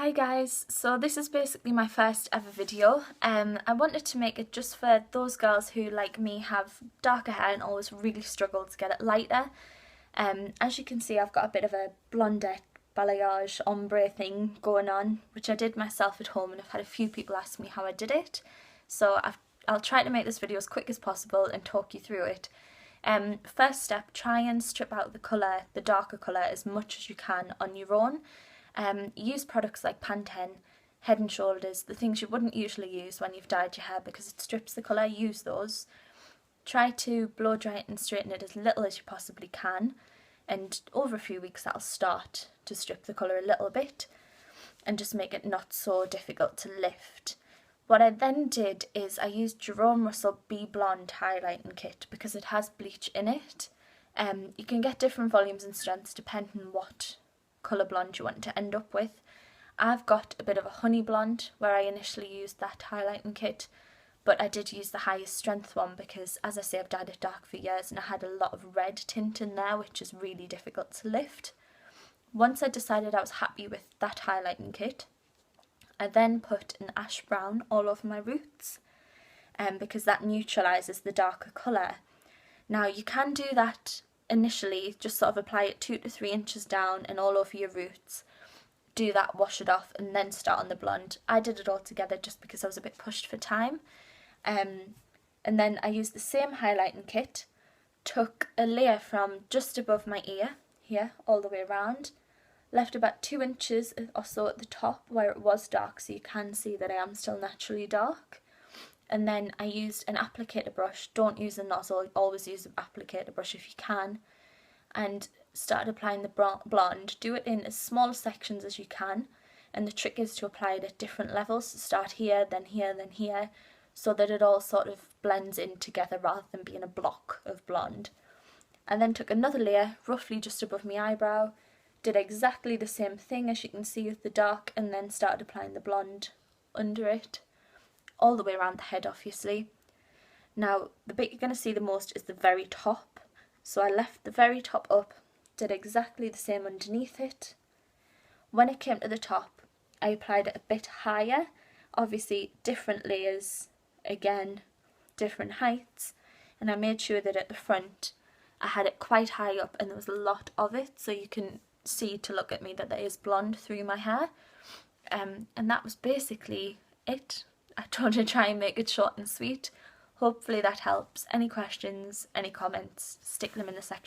Hi guys, so this is basically my first ever video. I wanted to make it just for those girls who, like me, have darker hair and always really struggle to get it lighter. As you can see, I've got a bit of a Blondette balayage ombre thing going on, which I did myself at home, and I've had a few people ask me how I did it. So I'll try to make this video as quick as possible and talk you through it. First step, try and strip out the colour, the darker colour, as much as you can on your own. Use products like Pantene, Head and Shoulders, the things you wouldn't usually use when you've dyed your hair because it strips the colour. Use those. Try to blow dry it and straighten it as little as you possibly can, and over a few weeks that'll start to strip the colour a little bit and just make it not so difficult to lift. What I then did is I used Jerome Russell Be Blonde highlighting kit because it has bleach in it. You can get different volumes and strengths depending on what colour blonde you want to end up with. I've got a bit of a honey blonde where I initially used that highlighting kit, but I did use the highest strength one because, as I say, I've dyed it dark for years and I had a lot of red tint in there, which is really difficult to lift. Once I decided I was happy with that highlighting kit, I then put an ash brown all over my roots because that neutralises the darker colour. Now you can do that initially, just sort of apply it 2 to 3 inches down and all over your roots. Do that, wash it off, and then start on the blonde. I did it all together just because I was a bit pushed for time. And then I used the same highlighting kit, took a layer from just above my ear, here, all the way around, left about 2 inches or so at the top where it was dark, so you can see that I am still naturally dark. And then I used an applicator brush. Don't use a nozzle, always use an applicator brush if you can, and started applying the blonde. Do it in as small sections as you can, and the trick is to apply it at different levels. So start here, then here, then here, so that it all sort of blends in together rather than being a block of blonde. And then took another layer roughly just above my eyebrow, did exactly the same thing as you can see with the dark, and then started applying the blonde under it, all the way around the head obviously. Now the bit you're going to see the most is the very top, so I left the very top up, did exactly the same underneath it. When it came to the top, I applied it a bit higher, obviously different layers, again different heights, and I made sure that at the front I had it quite high up and there was a lot of it, so you can see, to look at me, that there is blonde through my hair. And that was basically it. I tried to try and make it short and sweet. Hopefully that helps. Any questions, any comments, stick them in the section